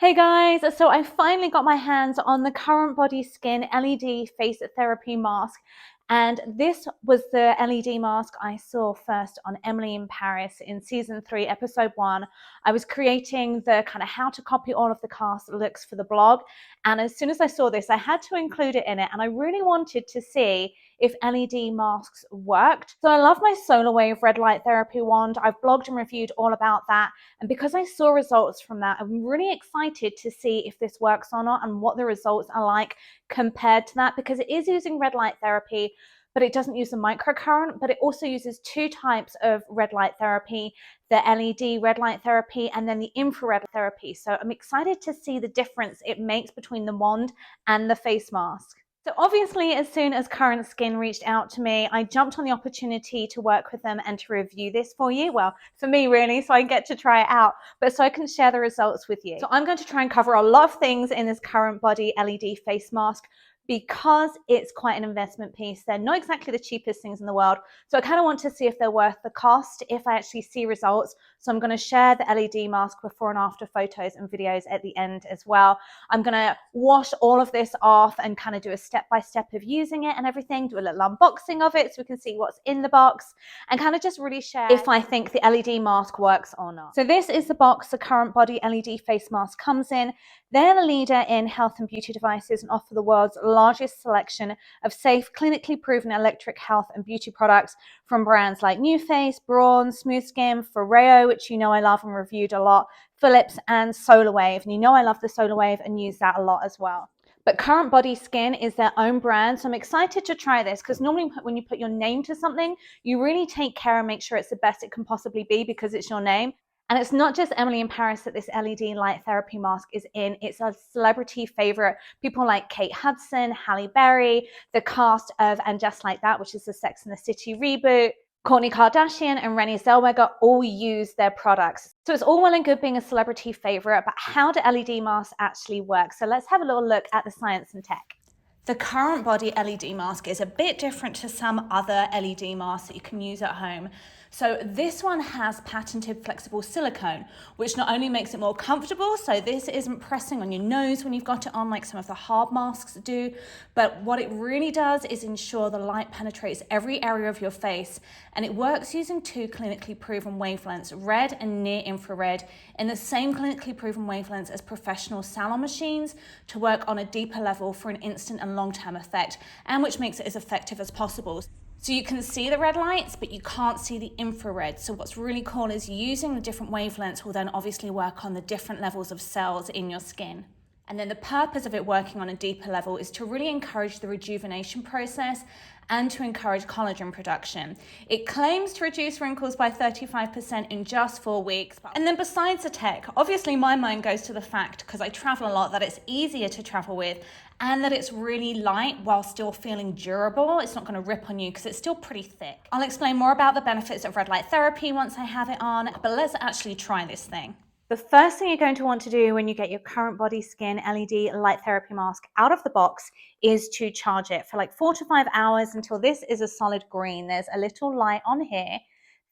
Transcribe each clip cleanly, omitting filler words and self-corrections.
Hey guys, so I finally got my hands on the Currentbody Skin LED Face Therapy Mask. And this was the LED mask I saw first on Emily in Paris in season 3, episode 1. I was creating the kind of how to copy all of the cast looks for the blog. And as soon as I saw this, I had to include it in it. And I really wanted to see if LED masks worked. So I love my Solawave red light therapy wand. I've blogged and reviewed all about that. And because I saw results from that, I'm really excited to see if this works or not and what the results are like compared to that, because it is using red light therapy, but it doesn't use the microcurrent, but it also uses 2 types of red light therapy, the LED red light therapy and then the infrared therapy. So I'm excited to see the difference it makes between the wand and the face mask. So obviously, as soon as Current Skin reached out to me, I jumped on the opportunity to work with them and to review this for you. Well, for me really, so I get to try it out, but so I can share the results with you. So I'm going to try and cover a lot of things in this Currentbody LED face mask because it's quite an investment piece. They're not exactly the cheapest things in the world. So I kind of want to see if they're worth the cost, if I actually see results. So I'm going to share the LED mask before and after photos and videos at the end as well. I'm going to wash all of this off and kind of do a step-by-step of using it and everything, do a little unboxing of it so we can see what's in the box and kind of just really share if I think the LED mask works or not. So this is the box the Currentbody LED face mask comes in. They're the leader in health and beauty devices and offer the world's largest selection of safe, clinically proven electric health and beauty products from brands like NuFace, Braun, Smooth Skin, Foreo, which you know I love and reviewed a lot, Philips and Solawave. And you know I love the Solawave and use that a lot as well. But Currentbody Skin is their own brand, so I'm excited to try this because normally when you put your name to something, you really take care and make sure it's the best it can possibly be because it's your name. And it's not just Emily in Paris that this LED light therapy mask is in. It's a celebrity favorite. People like Kate Hudson, Halle Berry, the cast of And Just Like That, which is the Sex and the City reboot, Kourtney Kardashian and Renee Zellweger all use their products. So it's all well and good being a celebrity favorite, but how do LED masks actually work? So let's have a little look at the science and tech. The Currentbody LED mask is a bit different to some other LED masks that you can use at home. So this one has patented flexible silicone, which not only makes it more comfortable, so this isn't pressing on your nose when you've got it on like some of the hard masks do, but what it really does is ensure the light penetrates every area of your face, and it works using 2 clinically proven wavelengths, red and near infrared, in the same clinically proven wavelengths as professional salon machines to work on a deeper level for an instant and long-term effect, and which makes it as effective as possible. So you can see the red lights, but you can't see the infrared. So what's really cool is using the different wavelengths will then obviously work on the different levels of cells in your skin. And then the purpose of it working on a deeper level is to really encourage the rejuvenation process and to encourage collagen production. It claims to reduce wrinkles by 35% in just 4 weeks. And then besides the tech, obviously my mind goes to the fact, because I travel a lot, that it's easier to travel with and that it's really light while still feeling durable. It's not going to rip on you because it's still pretty thick. I'll explain more about the benefits of red light therapy once I have it on, but let's actually try this thing. The first thing you're going to want to do when you get your Currentbody Skin LED light therapy mask out of the box is to charge it for like 4 to 5 hours until this is a solid green. There's a little light on here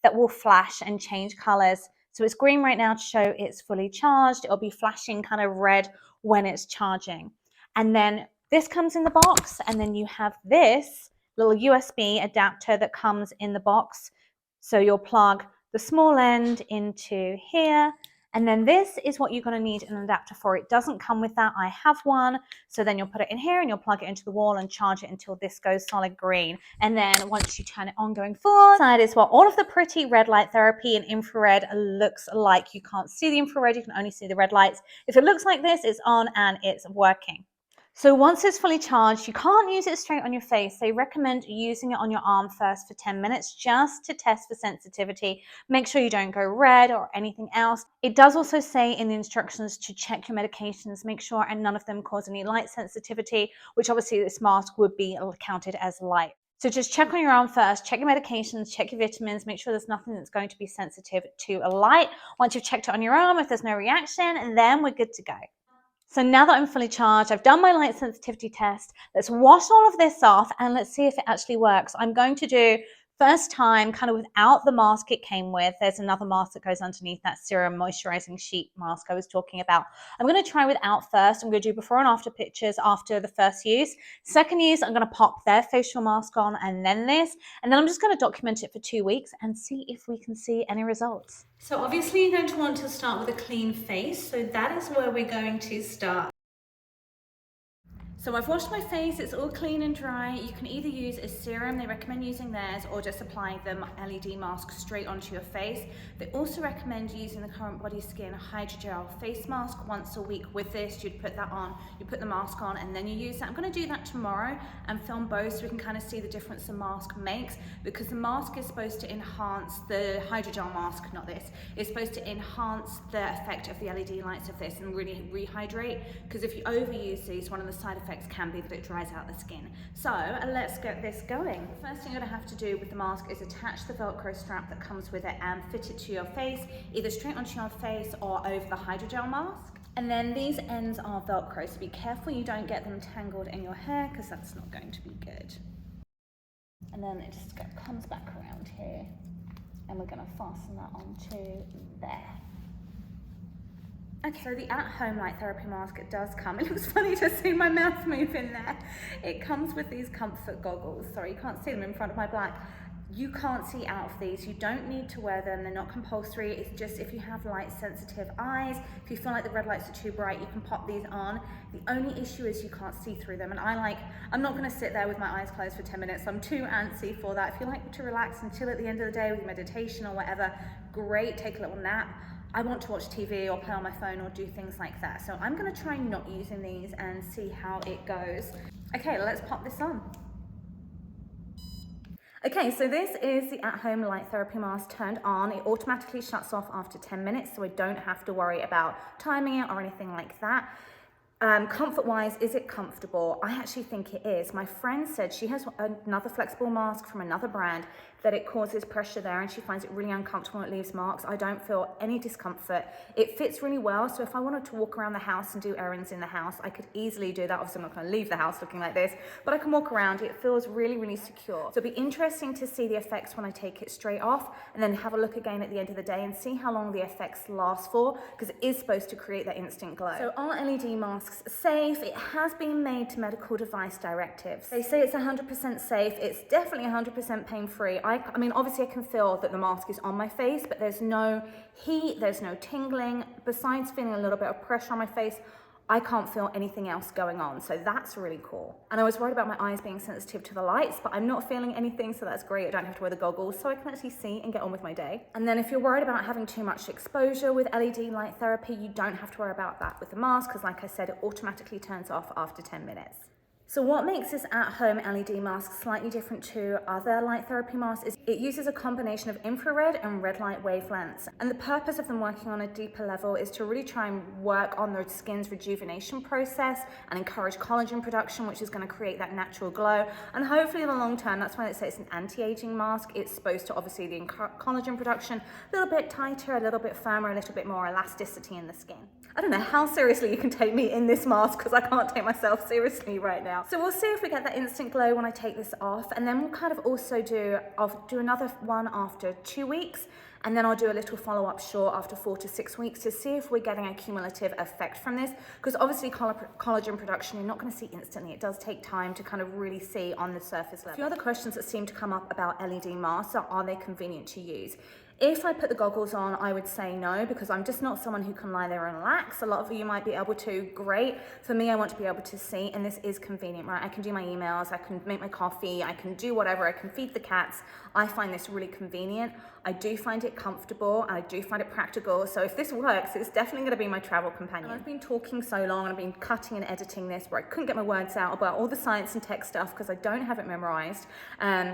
that will flash and change colors. So it's green right now to show it's fully charged. It'll be flashing kind of red when it's charging. And then this comes in the box, and then you have this little USB adapter that comes in the box. So you'll plug the small end into here. And then this is what you're going to need an adapter for. It doesn't come with that. I have one. So then you'll put it in here and you'll plug it into the wall and charge it until this goes solid green. And then once you turn it on going forward, side is what all of the pretty red light therapy and infrared looks like. You can't see the infrared, you can only see the red lights. If it looks like this, it's on and it's working. So once it's fully charged, you can't use it straight on your face. They recommend using it on your arm first for 10 minutes just to test for sensitivity. Make sure you don't go red or anything else. It does also say in the instructions to check your medications, make sure and none of them cause any light sensitivity, which obviously this mask would be counted as light. So just check on your arm first, check your medications, check your vitamins, make sure there's nothing that's going to be sensitive to a light. Once you've checked it on your arm, if there's no reaction, then we're good to go. So now that I'm fully charged, I've done my light sensitivity test. Let's wash all of this off and let's see if it actually works. I'm going to do first time, kind of without the mask it came with. There's another mask that goes underneath, that serum moisturizing sheet mask I was talking about. I'm going to try without first. I'm going to do before and after pictures after the first use. Second use, I'm going to pop their facial mask on and then this, and then I'm just going to document it for 2 weeks and see if we can see any results. So obviously you're going to want to start with a clean face, so that is where we're going to start. So I've washed my face, it's all clean and dry. You can either use a serum, they recommend using theirs, or just apply the LED mask straight onto your face. They also recommend using the Currentbody Skin hydrogel face mask once a week. With this, you'd put that on, you put the mask on, and then you use that. I'm gonna do that tomorrow and film both so we can kind of see the difference the mask makes, because the mask is supposed to enhance, the hydrogel mask, not this, is supposed to enhance the effect of the LED lights of this and really rehydrate, because if you overuse these, one of the side effects can be that it dries out the skin. So let's get this going. First thing you're gonna have to do with the mask is attach the Velcro strap that comes with it and fit it to your face, either straight onto your face or over the hydrogel mask. And then these ends are Velcro, so be careful you don't get them tangled in your hair, because that's not going to be good. And then it just comes back around here, and we're gonna fasten that onto there. Okay, so the at-home light therapy mask, it does come, it was funny to see my mouth move in there. It comes with these comfort goggles. Sorry, you can't see them in front of my black. You can't see out of these. You don't need to wear them. They're not compulsory. It's just if you have light sensitive eyes, if you feel like the red lights are too bright, you can pop these on. The only issue is you can't see through them. And I'm not gonna sit there with my eyes closed for 10 minutes. I'm too antsy for that. If you like to relax and chill at the end of the day with meditation or whatever, great, take a little nap. I want to watch TV or play on my phone or do things like that. So I'm gonna try not using these and see how it goes. Okay, let's pop this on. Okay, so this is the at-home light therapy mask turned on. It automatically shuts off after 10 minutes, so I don't have to worry about timing it or anything like that. Comfort-wise, is it comfortable? I actually think it is. My friend said she has another flexible mask from another brand that it causes pressure there and she finds it really uncomfortable and it leaves marks. I don't feel any discomfort. It fits really well, so if I wanted to walk around the house and do errands in the house, I could easily do that. Obviously, I'm not gonna leave the house looking like this, but I can walk around. It feels really, really secure. So it'll be interesting to see the effects when I take it straight off and then have a look again at the end of the day and see how long the effects last for, because it is supposed to create that instant glow. So are LED masks safe? It has been made to medical device directives. They say it's 100% safe. It's definitely 100% pain-free. I mean, obviously I can feel that the mask is on my face, but there's no heat, there's no tingling. Besides feeling a little bit of pressure on my face, I can't feel anything else going on. So that's really cool. And I was worried about my eyes being sensitive to the lights, but I'm not feeling anything, so that's great. I don't have to wear the goggles, so I can actually see and get on with my day. And then if you're worried about having too much exposure with LED light therapy, you don't have to worry about that with the mask, because like I said, it automatically turns off after 10 minutes. So what makes this at-home LED mask slightly different to other light therapy masks is it uses a combination of infrared and red light wavelengths. And the purpose of them working on a deeper level is to really try and work on the skin's rejuvenation process and encourage collagen production, which is going to create that natural glow. And hopefully in the long term, that's why they say it's an anti-aging mask. It's supposed to obviously the collagen production, a little bit tighter, a little bit firmer, a little bit more elasticity in the skin. I don't know how seriously you can take me in this mask, because I can't take myself seriously right now. So we'll see if we get that instant glow when I take this off, and then we'll kind of also I'll do another one after 2 weeks, and then I'll do a little follow-up short after 4 to 6 weeks to see if we're getting a cumulative effect from this, because obviously collagen production you're not going to see instantly. It does take time to kind of really see on the surface level. A few other questions that seem to come up about LED masks are they convenient to use? If I put the goggles on, I would say no, because I'm just not someone who can lie there and relax. A lot of you might be able to, great. For me, I want to be able to see, and this is convenient, right? I can do my emails, I can make my coffee, I can do whatever, I can feed the cats. I find this really convenient. I do find it comfortable, and I do find it practical. So if this works, it's definitely gonna be my travel companion. And I've been talking so long, and I've been cutting and editing this where I couldn't get my words out about all the science and tech stuff because I don't have it memorized.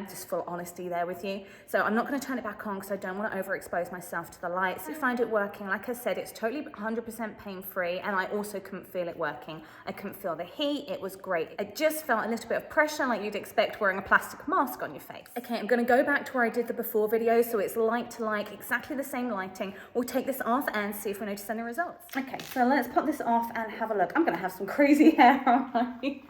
Just full honesty there with you. So I'm not gonna turn it back on because I don't wanna overexpose myself to the lights. I find it working. Like I said, it's totally 100% pain-free, and I also couldn't feel it working. I couldn't feel the heat. It was great. I just felt a little bit of pressure like you'd expect wearing a plastic mask on your face. Okay, I'm gonna go back to where I did the before video, so it's like to like, exactly the same lighting. We'll take this off and see if we notice any results. Okay, so let's pop this off and have a look. I'm gonna have some crazy hair, aren't I?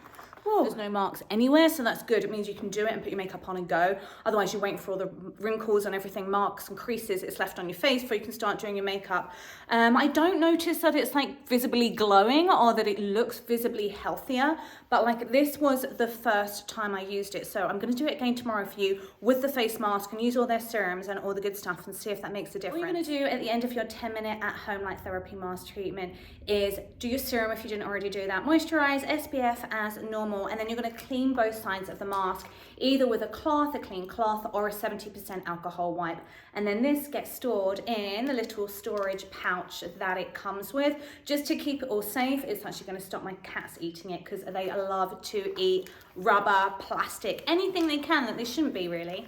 There's no marks anywhere, so that's good. It means you can do it and put your makeup on and go. Otherwise you're waiting for all the wrinkles and everything, marks and creases it's left on your face before you can start doing your makeup. I don't notice that it's like visibly glowing or that it looks visibly healthier, but like this was the first time I used it, so I'm going to do it again tomorrow for you with the face mask and use all their serums and all the good stuff and see if that makes a difference. What you're going to do at the end of your 10-minute at-home light therapy mask treatment is do your serum if you didn't already do that, moisturize, SPF as normal, and then you're going to clean both sides of the mask either with a clean cloth, or a 70% alcohol wipe. And then this gets stored in the little storage pouch that it comes with, just to keep it all safe. It's actually going to stop my cats eating it because they love to eat rubber, plastic, anything they can that they shouldn't be really.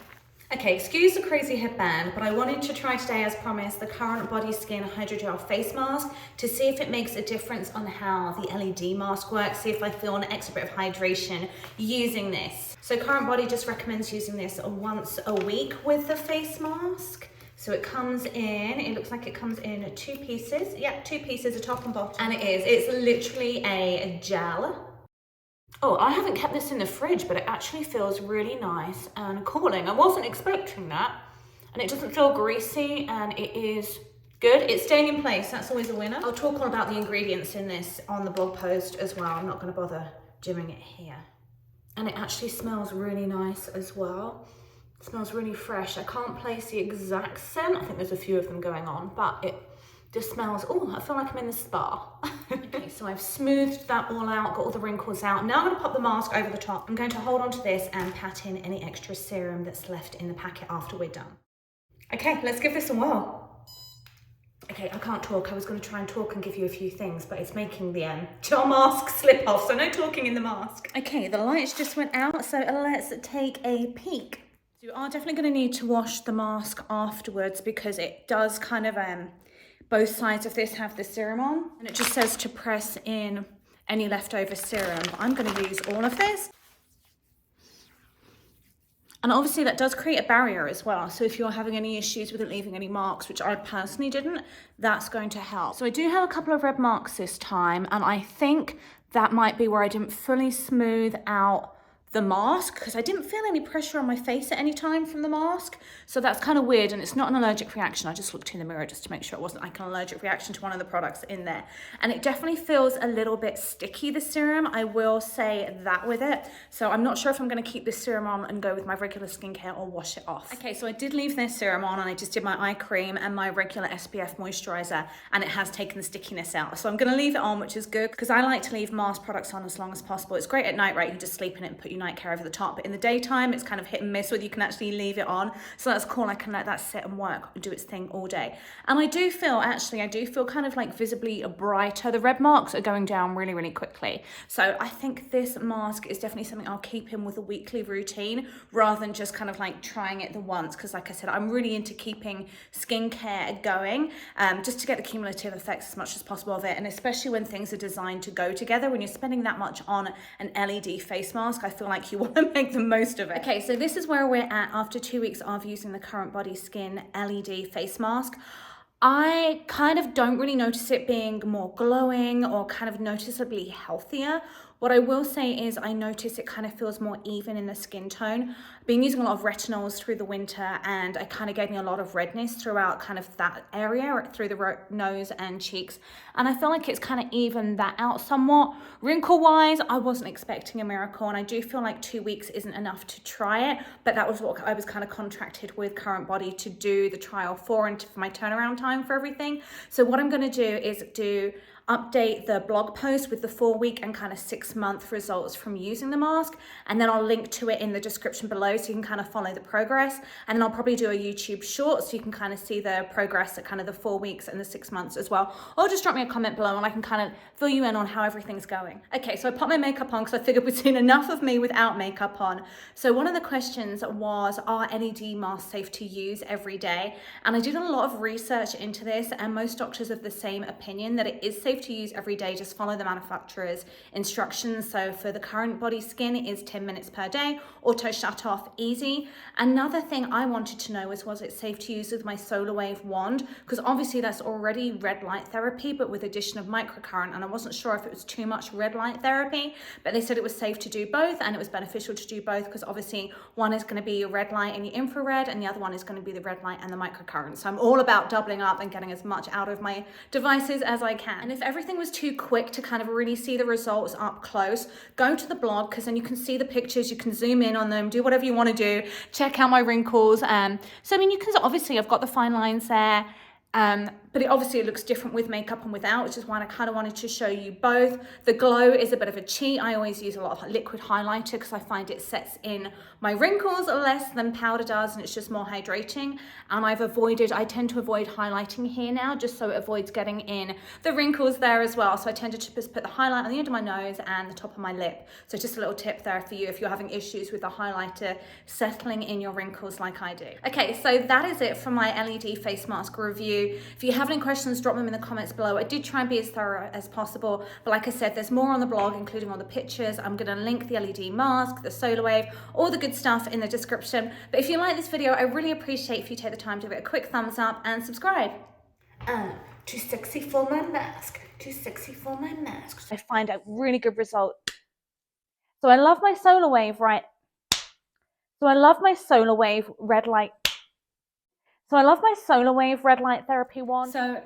Okay, excuse the crazy headband, but I wanted to try today, as promised, the Currentbody Skin Hydrogel Face Mask to see if it makes a difference on how the LED mask works, see if I feel an extra bit of hydration using this. So Currentbody just recommends using this once a week with the face mask. So it comes in, it looks like it comes in 2 pieces. Yeah, 2 pieces, a top and bottom. And it's literally a gel. Oh, I haven't kept this in the fridge, but it actually feels really nice and cooling. I wasn't expecting that. And it doesn't feel greasy, and it is good. It's staying in place, that's always a winner. I'll talk all about the ingredients in this on the blog post as well. I'm not gonna bother doing it here. And it actually smells really nice as well. It smells really fresh. I can't place the exact scent. I think there's a few of them going on, but it just smells, oh, I feel like I'm in the spa. Okay, so I've smoothed that all out, got all the wrinkles out. Now I'm gonna pop the mask over the top. I'm going to hold on to this and pat in any extra serum that's left in the packet after we're done. Okay, let's give this a whirl. Okay, I can't talk. I was gonna try and talk and give you a few things, but it's making the gel mask slip off, so no talking in the mask. Okay, the lights just went out, so let's take a peek. You are definitely gonna need to wash the mask afterwards because it does kind of, both sides of this have the serum on, and it just says to press in any leftover serum. But I'm going to use all of this. And obviously that does create a barrier as well. So if you're having any issues with it leaving any marks, which I personally didn't, that's going to help. So I do have a couple of red marks this time, and I think that might be where I didn't fully smooth out the mask because I didn't feel any pressure on my face at any time from the mask. So that's kind of weird, and it's not an allergic reaction. I just looked in the mirror just to make sure it wasn't like an allergic reaction to one of the products in there. And it definitely feels a little bit sticky, the serum. I will say that with it. So I'm not sure if I'm going to keep this serum on and go with my regular skincare or wash it off. Okay, so I did leave this serum on, and I just did my eye cream and my regular SPF moisturizer, and it has taken the stickiness out. So I'm going to leave it on, which is good because I like to leave mask products on as long as possible. It's great at night, right? You can just sleep in it and put your night care over the top, but in the daytime it's kind of hit and miss whether you can actually leave it on. So that's cool. I can let that sit and work and do its thing all day. And I do feel kind of like visibly brighter. The red marks are going down really, really quickly. So I think this mask is definitely something I'll keep in with a weekly routine rather than just kind of like trying it the once, because like I said, I'm really into keeping skincare going, just to get the cumulative effects as much as possible of it. And especially when things are designed to go together, when you're spending that much on an LED face mask, I feel like you want to make the most of it. Okay, so this is where we're at after 2 weeks of using the Currentbody Skin LED face mask. I kind of don't really notice it being more glowing or kind of noticeably healthier. What I will say is I notice it kind of feels more even in the skin tone. I've been using a lot of retinols through the winter, and it kind of gave me a lot of redness throughout kind of that area, through the nose and cheeks. And I feel like it's kind of evened that out somewhat. Wrinkle-wise, I wasn't expecting a miracle, and I do feel like 2 weeks isn't enough to try it, but that was what I was kind of contracted with Currentbody to do the trial for, and for my turnaround time for everything. So what I'm going to do is update the blog post with the 4-week and kind of 6-month results from using the mask, and then I'll link to it in the description below so you can kind of follow the progress. And then I'll probably do a YouTube short so you can kind of see the progress at kind of the 4 weeks and the 6 months as well, or just drop me a comment below and I can kind of fill you in on how everything's going. Okay, so I put my makeup on because I figured we'd seen enough of me without makeup on. So one of the questions was, are LED masks safe to use every day? And I did a lot of research into this, and most doctors are of the same opinion that it is safe safe to use every day. Just follow the manufacturer's instructions. So for the Currentbody skin, it is 10 minutes per day, auto shut off, easy. Another thing I wanted to know was it safe to use with my Solawave wand? Because obviously that's already red light therapy, but with addition of microcurrent, and I wasn't sure if it was too much red light therapy, but they said it was safe to do both, and it was beneficial to do both because obviously one is going to be your red light and your infrared, and the other one is going to be the red light and the microcurrent. So I'm all about doubling up and getting as much out of my devices as I can. And if everything was too quick to kind of really see the results up close, go to the blog, because then you can see the pictures, you can zoom in on them, do whatever you want to do, check out my wrinkles. So I mean, you can obviously, I've got the fine lines there. But it looks different with makeup and without, which is why I kind of wanted to show you both. The glow is a bit of a cheat. I always use a lot of liquid highlighter because I find it sets in my wrinkles less than powder does, and it's just more hydrating. And I tend to avoid highlighting here now, just so it avoids getting in the wrinkles there as well. So I tended to just put the highlight on the end of my nose and the top of my lip. So just a little tip there for you if you're having issues with the highlighter settling in your wrinkles like I do. Okay, so that is it for my LED face mask review. If you have any questions, drop them in the comments below. I did try and be as thorough as possible, but like I said, there's more on the blog, including all the pictures. I'm gonna link the LED mask, the Solawave, all the good stuff in the description. But if you like this video, I really appreciate if you take the time to give it a quick thumbs up and subscribe. Too sexy for my mask, too sexy for my mask. I find a really good result. So I love my Solawave, right? So I love my Solawave red light. So I love my Solawave red light therapy wand. So